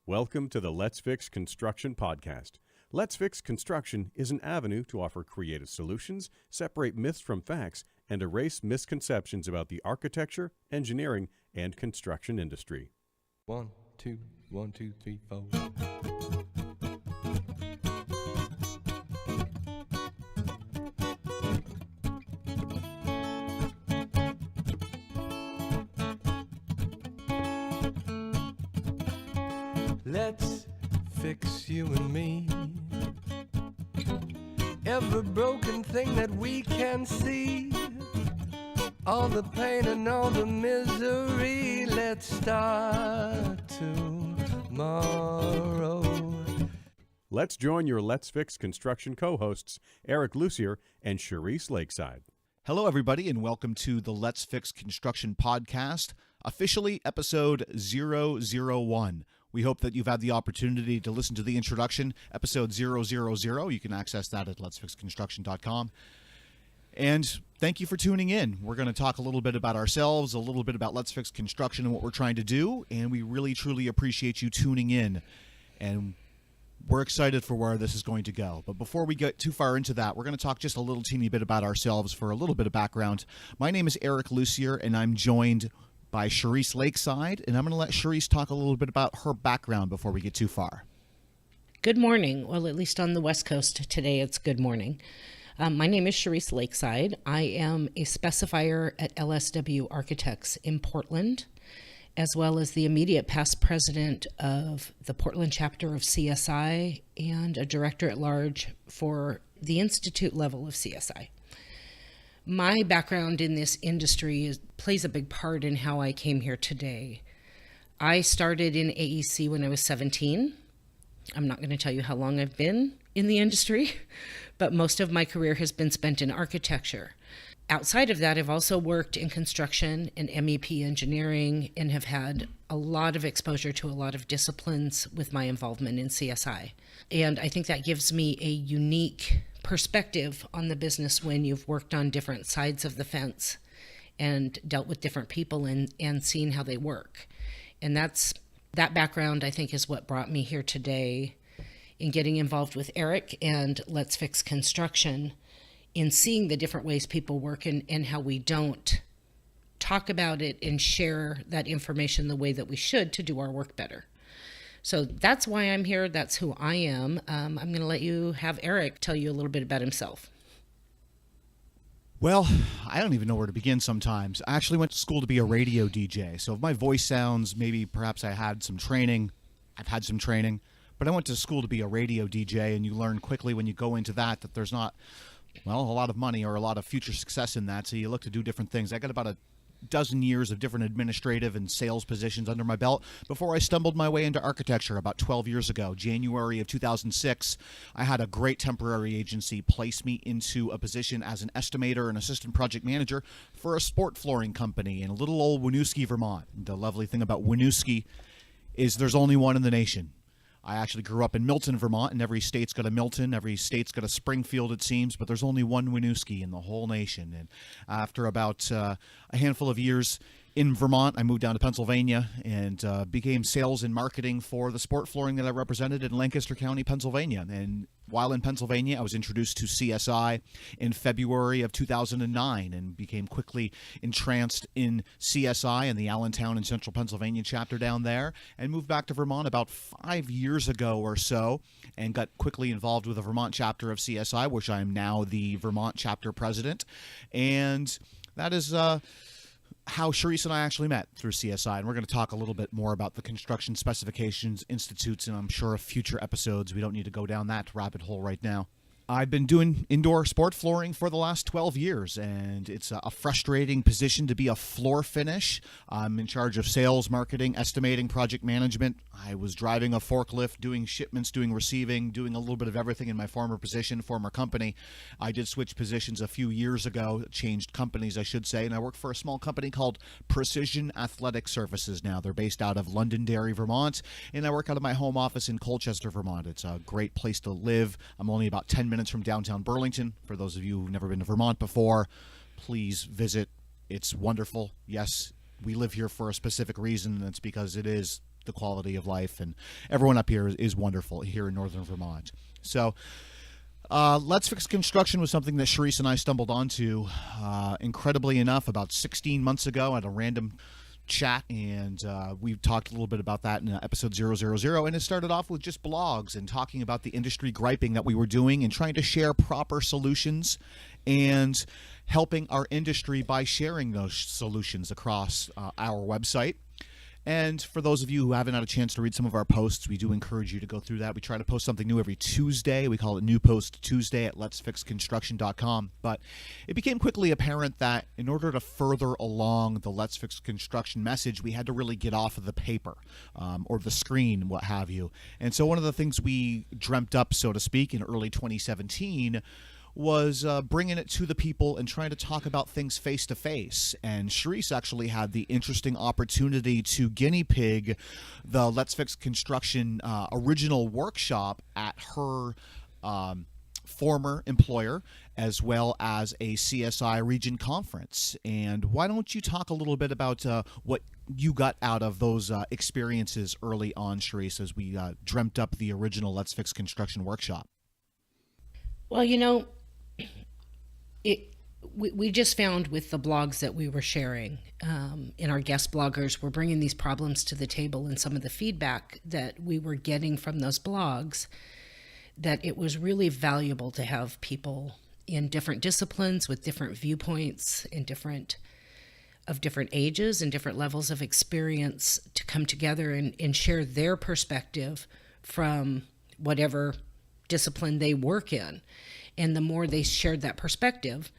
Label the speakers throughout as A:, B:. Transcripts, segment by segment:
A: Welcome to the Let's Fix Construction podcast. Let's Fix Construction is an avenue to offer creative solutions, separate myths from facts, and erase misconceptions about the architecture, engineering, and construction industry.
B: 1, 2, 1, 2, 3, 4. Let's fix you and me. Every broken thing that we can see, all the pain and all the misery. Let's start tomorrow.
A: Let's join your Let's Fix Construction co-hosts, Eric Lussier and Charisse Lakeside.
C: Hello, everybody, and welcome to the Let's Fix Construction podcast, officially episode 001. We hope that you've had the opportunity to listen to the introduction, episode 000. You can access that at letsfixconstruction.com. And thank you for tuning in. We're going to talk a little bit about ourselves, a little bit about Let's Fix Construction and what we're trying to do, and we really, truly appreciate you tuning in. And we're excited for where this is going to go. But before we get too far into that, we're going to talk just a little teeny bit about ourselves for a little bit of background. My name is Eric Lussier, and I'm joined by Charisse Lakeside, and I'm going to let Charisse talk a little bit about her background before we get too far.
D: Good morning. Well, at least on the West Coast today, it's good morning. My name is Charisse Lakeside. I am a specifier at LSW Architects in Portland, as well as the immediate past president of the Portland chapter of CSI and a director at large for the institute level of CSI. My background in this industry plays a big part in how I came here today. I started in AEC when I was 17. I'm not going to tell you how long I've been in the industry, but most of my career has been spent in architecture. Outside of that, I've also worked in construction and MEP engineering and have had a lot of exposure to a lot of disciplines with my involvement in CSI. And I think that gives me a unique perspective on the business when you've worked on different sides of the fence and dealt with different people and seen how they work. And that background, I think, is what brought me here today in getting involved with Eric and Let's Fix Construction, in seeing the different ways people work and how we don't talk about it and share that information the way that we should to do our work better. So that's why I'm here. That's who I am. I'm going to let you have Eric tell you a little bit about himself.
C: Well, I don't even know where to begin sometimes. I actually went to school to be a radio DJ. So if my voice sounds, maybe perhaps I had some training. I've had some training. But I went to school to be a radio DJ, and you learn quickly when you go into that there's not, well, a lot of money or a lot of future success in that. So you look to do different things. I got about a dozen years of different administrative and sales positions under my belt before I stumbled my way into architecture about 12 years ago. January of 2006, I had a great temporary agency place me into a position as an estimator and assistant project manager for a sport flooring company in little old Winooski, Vermont. The lovely thing about Winooski is there's only one in the nation. I actually grew up in Milton, Vermont, and every state's got a Milton, every state's got a Springfield, it seems, but there's only one Winooski in the whole nation. And after about a handful of years in Vermont, I moved down to Pennsylvania and became sales and marketing for the sport flooring that I represented in Lancaster County, Pennsylvania. And while in Pennsylvania, I was introduced to CSI in February of 2009 and became quickly entranced in CSI and the Allentown and Central Pennsylvania chapter down there, and moved back to Vermont about 5 years ago or so and got quickly involved with the Vermont chapter of CSI, which I am now the Vermont chapter president. And that is how Charisse and I actually met through CSI, and we're going to talk a little bit more about the construction specifications, institutes, and I'm sure of future episodes. We don't need to go down that rabbit hole right now. I've been doing indoor sport flooring for the last 12 years, and it's a frustrating position to be a floor finish. I'm in charge of sales, marketing, estimating, project management. I was driving a forklift, doing shipments, doing receiving, doing a little bit of everything in my former company. I did switch positions a few years ago, changed companies, I should say, and I work for a small company called Precision Athletic Services now. They're based out of Londonderry, Vermont, and I work out of my home office in Colchester, Vermont. It's a great place to live. I'm only about 10 minutes from downtown Burlington. For those of you who've never been to Vermont before, please visit. It's wonderful. Yes, we live here for a specific reason, and it's because it is the quality of life, and everyone up here is wonderful here in northern Vermont. So Let's Fix Construction was something that Charisse and I stumbled onto, incredibly enough, about 16 months ago at a random chat, and we talked a little bit about that in episode 000, and it started off with just blogs and talking about the industry griping that we were doing and trying to share proper solutions and helping our industry by sharing those solutions across our website. And for those of you who haven't had a chance to read some of our posts, we do encourage you to go through that. We try to post something new every Tuesday. We call it New Post Tuesday at letsfixconstruction.com. But it became quickly apparent that in order to further along the Let's Fix Construction message, we had to really get off of the paper or the screen, what have you. And so one of the things we dreamt up, so to speak, in early 2017 was bringing it to the people and trying to talk about things face to face. And Charisse actually had the interesting opportunity to guinea pig the Let's Fix Construction original workshop at her former employer, as well as a CSI region conference. And why don't you talk a little bit about what you got out of those experiences early on, Charisse, as we dreamt up the original Let's Fix Construction workshop?
D: Well, we just found with the blogs that we were sharing, and our guest bloggers were bringing these problems to the table, and some of the feedback that we were getting from those blogs, that it was really valuable to have people in different disciplines with different viewpoints and different ages and different levels of experience to come together and share their perspective from whatever discipline they work in. And the more they shared that perspective,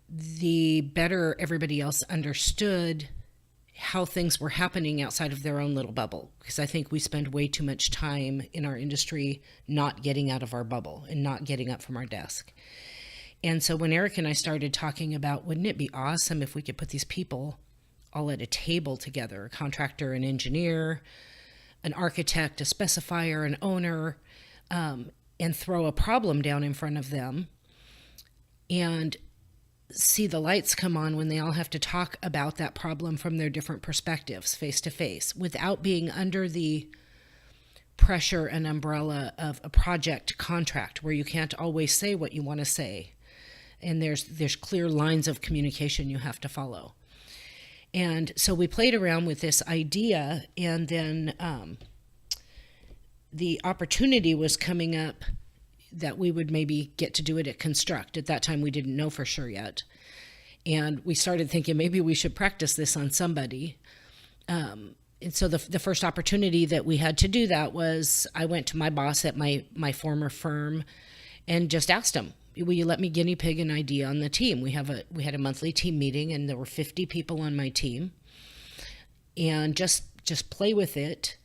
D: the better everybody else understood how things were happening outside of their own little bubble. Because I think we spend way too much time in our industry not getting out of our bubble and not getting up from our desk. And so when Eric and I started talking about, wouldn't it be awesome if we could put these people all at a table together, a contractor, an engineer, an architect, a specifier, an owner, and throw a problem down in front of them and see the lights come on when they all have to talk about that problem from their different perspectives face to face, without being under the pressure and umbrella of a project contract where you can't always say what you want to say. And there's clear lines of communication you have to follow. And so we played around with this idea, and then the opportunity was coming up that we would maybe get to do it at Construct. At that time, we didn't know for sure yet. And we started thinking maybe we should practice this on somebody. And so the first opportunity that we had to do that was I went to my boss at my former firm and just asked him, will you let me guinea pig an idea on the team? We had a monthly team meeting, and there were 50 people on my team. And just play with it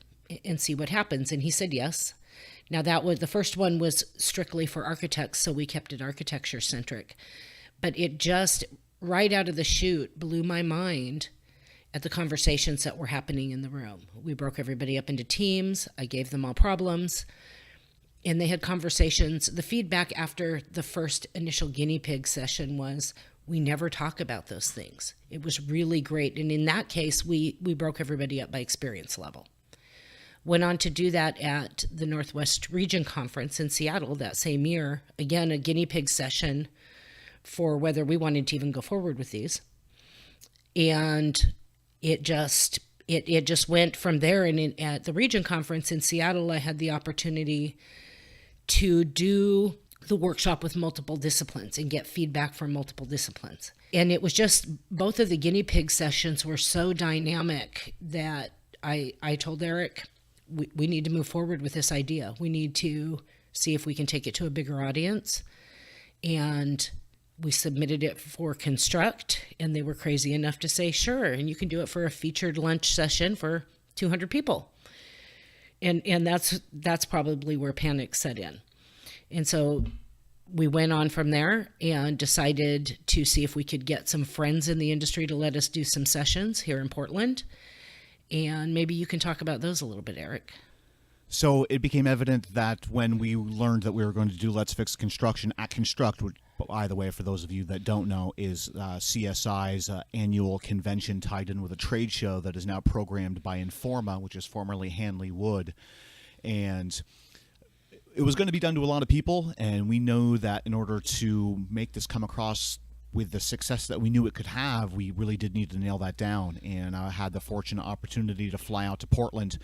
D: and see what happens. And he said yes. Now that was, the first one was strictly for architects, so we kept it architecture centric. But it just, right out of the chute, blew my mind at the conversations that were happening in the room. We broke everybody up into teams. I gave them all problems. And they had conversations. The feedback after the first initial guinea pig session was, we never talk about those things. It was really great. And in that case, we broke everybody up by experience level. Went on to do that at the Northwest Region Conference in Seattle that same year. Again, a guinea pig session for whether we wanted to even go forward with these. And it just went from there. And at the Region Conference in Seattle, I had the opportunity to do the workshop with multiple disciplines and get feedback from multiple disciplines. And it was just, both of the guinea pig sessions were so dynamic that I told Eric, we need to move forward with this idea. We need to see if we can take it to a bigger audience. And we submitted it for Construct, and they were crazy enough to say, sure, and you can do it for a featured lunch session for 200 people. And that's probably where panic set in. And so we went on from there and decided to see if we could get some friends in the industry to let us do some sessions here in Portland. And maybe you can talk about those a little bit, Eric.
C: So it became evident that when we learned that we were going to do Let's Fix Construction at Construct, by the way, for those of you that don't know, is CSI's annual convention tied in with a trade show that is now programmed by Informa, which is formerly Hanley Wood. And it was going to be done to a lot of people, and we know that in order to make this come across with the success that we knew it could have, we really did need to nail that down. And I had the fortunate opportunity to fly out to Portland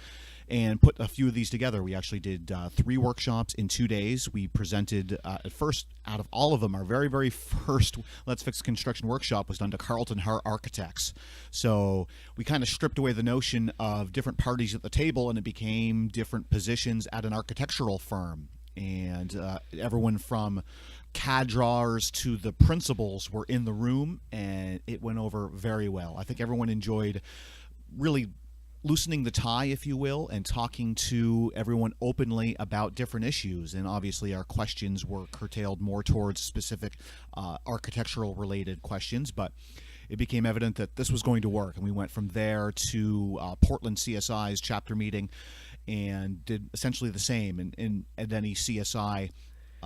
C: and put a few of these together. We actually did 3 workshops in 2 days. We presented, at first, out of all of them, our very, very first Let's Fix Construction workshop was done to Carlton Hart Architects. So we kind of stripped away the notion of different parties at the table, and it became different positions at an architectural firm. And everyone from CAD drawers to the principals were in the room, and it went over very well. I think everyone enjoyed really loosening the tie, if you will, and talking to everyone openly about different issues. And obviously our questions were curtailed more towards specific architectural related questions, but it became evident that this was going to work. And we went from there to Portland CSI's chapter meeting and did essentially the same. And at any CSI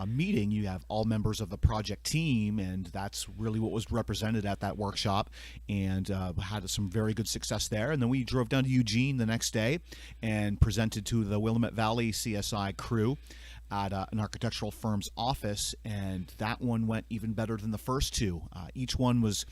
C: meeting, you have all members of the project team, and that's really what was represented at that workshop, and had some very good success there. And then we drove down to Eugene the next day and presented to the Willamette Valley CSI crew at an architectural firm's office, and that one went even better than the first 2. Each one was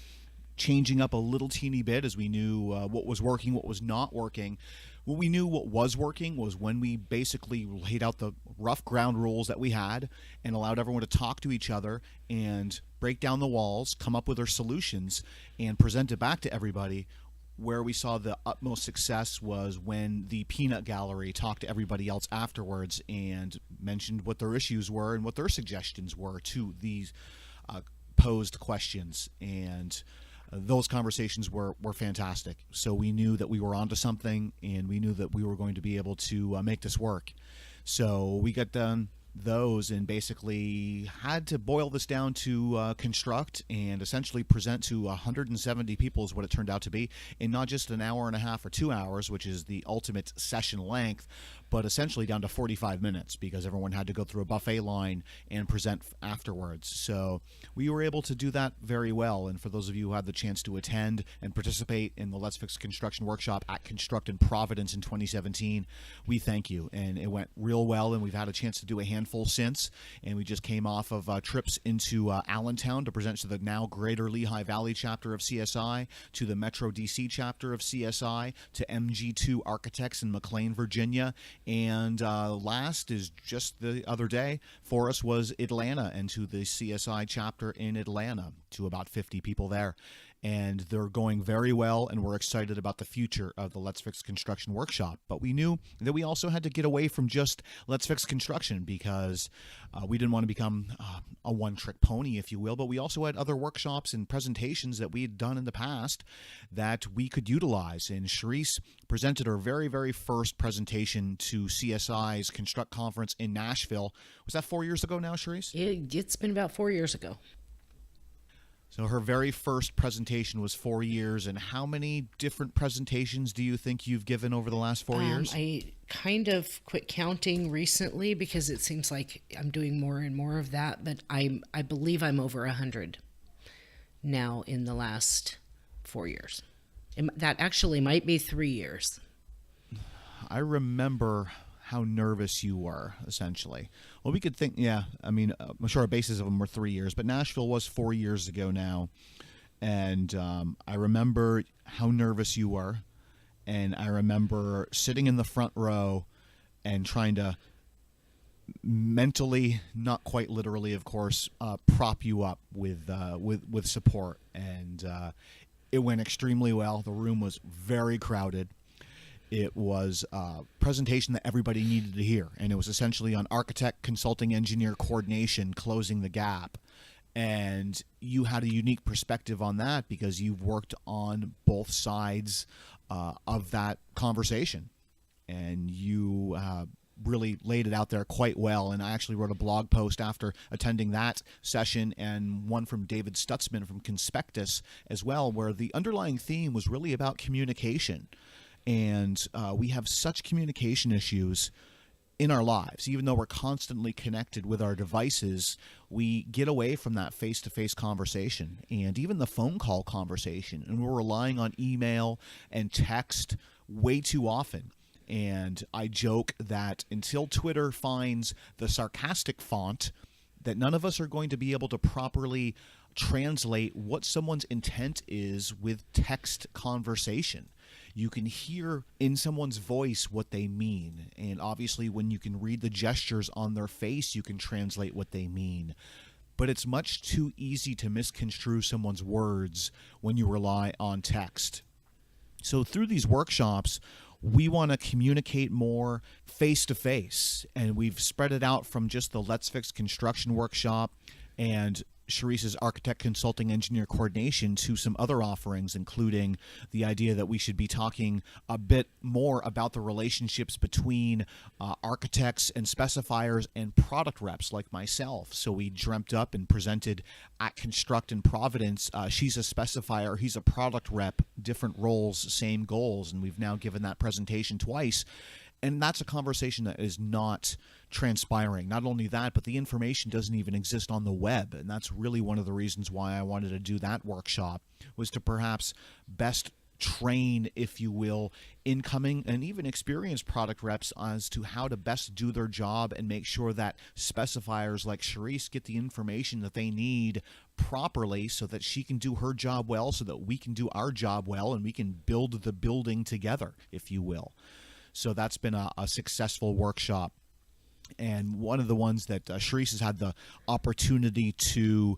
C: changing up a little teeny bit as we knew what was working, what was not working. What we knew what was working was when we basically laid out the rough ground rules that we had and allowed everyone to talk to each other and break down the walls, come up with their solutions, and present it back to everybody. Where we saw the utmost success was when the peanut gallery talked to everybody else afterwards and mentioned what their issues were and what their suggestions were to these posed questions. And those conversations were fantastic. So we knew that we were onto something, and we knew that we were going to be able to make this work. So we got done those and basically had to boil this down to construct and essentially present to 170 people is what it turned out to be, in not just an hour and a half or 2 hours, which is the ultimate session length, but essentially down to 45 minutes because everyone had to go through a buffet line and present afterwards. So we were able to do that very well. And for those of you who had the chance to attend and participate in the Let's Fix Construction workshop at Construct in Providence in 2017, we thank you. And it went real well, and we've had a chance to do a handful since. And we just came off of trips into Allentown to present to the now Greater Lehigh Valley chapter of CSI, to the Metro DC chapter of CSI, to MG2 Architects in McLean, Virginia. And last is just the other day for us was Atlanta, and to the CSI chapter in Atlanta, to about 50 people there. And they're going very well, and we're excited about the future of the Let's Fix Construction workshop. But we knew that we also had to get away from just Let's Fix Construction because we didn't want to become a one-trick pony, if you will. But we also had other workshops and presentations that we had done in the past that we could utilize. And Charisse presented her very, very first presentation to CSI's Construct Conference in Nashville. Was that 4 years ago now, Charisse?
D: It's been about 4 years ago.
C: So her very first presentation was 4 years. And how many different presentations do you think you've given over the last 4 years?
D: I kind of quit counting recently because it seems like I'm doing more and more of that, but I believe I'm over 100 now in the last 4 years. That actually might be 3 years.
C: I remember how nervous you were, essentially. Well, we could think, yeah, I mean, I'm sure our basis of them were 3 years, but Nashville was 4 years ago now. And I remember how nervous you were. And I remember sitting in the front row and trying to mentally, not quite literally, of course, prop you up with support. And it went extremely well. The room was very crowded. It was a presentation that everybody needed to hear, and it was essentially on architect, consulting, engineer coordination, closing the gap. And you had a unique perspective on that because you've worked on both sides of that conversation, and you really laid it out there quite well. And I actually wrote a blog post after attending that session, and one from David Stutzman from Conspectus as well, where the underlying theme was really about communication. And we have such communication issues in our lives. Even though we're constantly connected with our devices, we get away from that face-to-face conversation and even the phone call conversation, and we're relying on email and text way too often. And I joke that until Twitter finds the sarcastic font, that none of us are going to be able to properly translate what someone's intent is with text conversation. You can hear in someone's voice what they mean. And obviously, when you can read the gestures on their face, you can translate what they mean. But it's much too easy to misconstrue someone's words when you rely on text. So through these workshops, we want to communicate more face-to-face. And we've spread it out from just the Let's Fix Construction workshop and Charisse's architect consulting engineer coordination to some other offerings, including the idea that we should be talking a bit more about the relationships between architects and specifiers and product reps like myself. So we dreamt up and presented at Construct in Providence. She's a specifier, he's a product rep, different roles, same goals, and we've now given that presentation twice. And that's a conversation that is not transpiring. Not only that, but the information doesn't even exist on the web. And that's really one of the reasons why I wanted to do that workshop, was to perhaps best train, if you will, incoming and even experienced product reps as to how to best do their job and make sure that specifiers like Charisse get the information that they need properly so that she can do her job well, so that we can do our job well, and we can build the building together, if you will. So that's been a successful workshop, and one of the ones that Charisse has had the opportunity to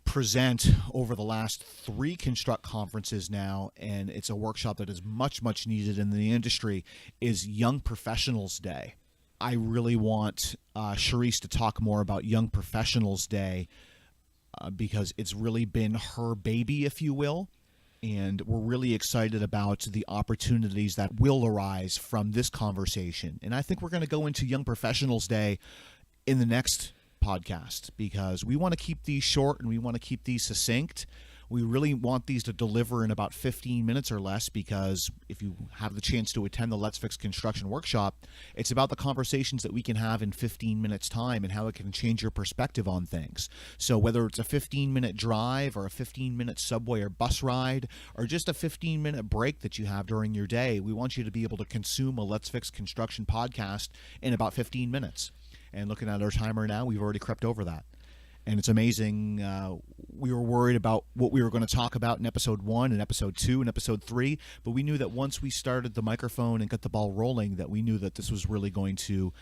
C: present over the last 3 Construct conferences now, and it's a workshop that is much, much needed in the industry, is Young Professionals Day. I really want Charisse to talk more about Young Professionals Day because it's really been her baby, if you will. And we're really excited about the opportunities that will arise from this conversation. And I think we're going to go into Young Professionals Day in the next podcast, because we want to keep these short and we want to keep these succinct. We really want these to deliver in about 15 minutes or less, because if you have the chance to attend the Let's Fix Construction workshop, it's about the conversations that we can have in 15 minutes time and how it can change your perspective on things. So whether it's a 15-minute drive or a 15-minute subway or bus ride, or just a 15-minute break that you have during your day, we want you to be able to consume a Let's Fix Construction podcast in about 15 minutes. And looking at our timer now, we've already crept over that. And it's amazing. We were worried about what we were going to talk about in episode 1 and episode 2 and episode 3, but we knew that once we started the microphone and got the ball rolling, that we knew that this was really going to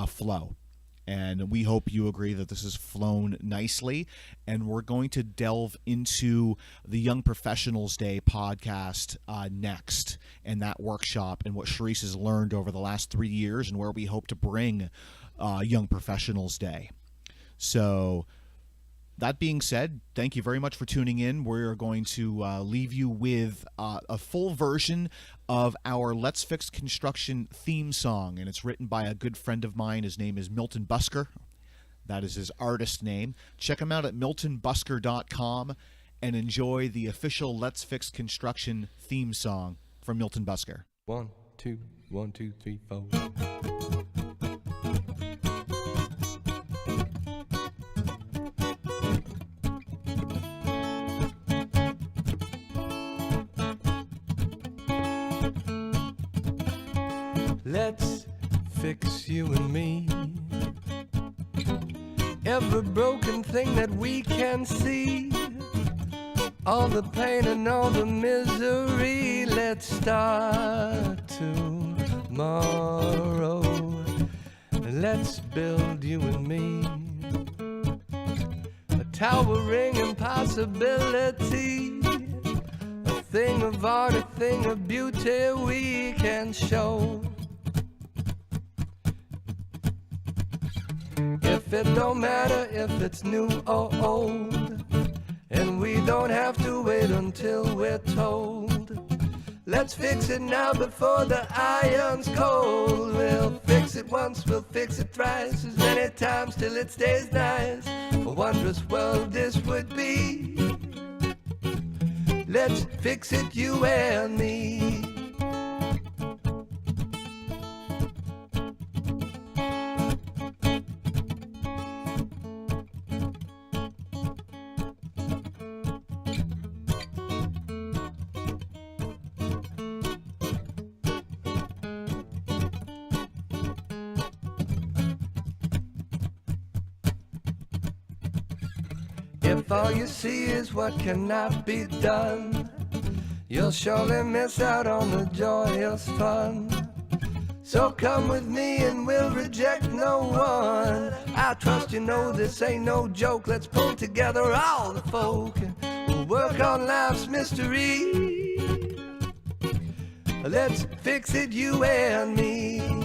C: flow. And we hope you agree that this has flown nicely. And we're going to delve into the Young Professionals Day podcast next, and that workshop and what Charisse has learned over the last 3 years and where we hope to bring Young Professionals Day. So that being said, thank you very much for tuning in. We're going to leave you with a full version of our Let's Fix Construction theme song, and it's written by a good friend of mine. His name is Milton Busker. That is his artist name. Check him out at miltonbusker.com and enjoy the official Let's Fix Construction theme song from Milton Busker.
B: 1, 2, 1, 2, 3, 4. Let's fix you and me. Every broken thing that we can see, all the pain and all the misery. Let's start tomorrow. Let's build you and me a towering impossibility, a thing of art, a thing of beauty we can show. If it don't matter if it's new or old, and we don't have to wait until we're told. Let's fix it now before the iron's cold. We'll fix it once, we'll fix it thrice, as many times till it stays nice. A wondrous world this would be. Let's fix it, you and me. If all you see is what cannot be done, you'll surely miss out on the joyous fun. So come with me and we'll reject no one. I trust you know this ain't no joke. Let's pull together all the folk and we'll work on life's mystery. Let's fix it, you and me.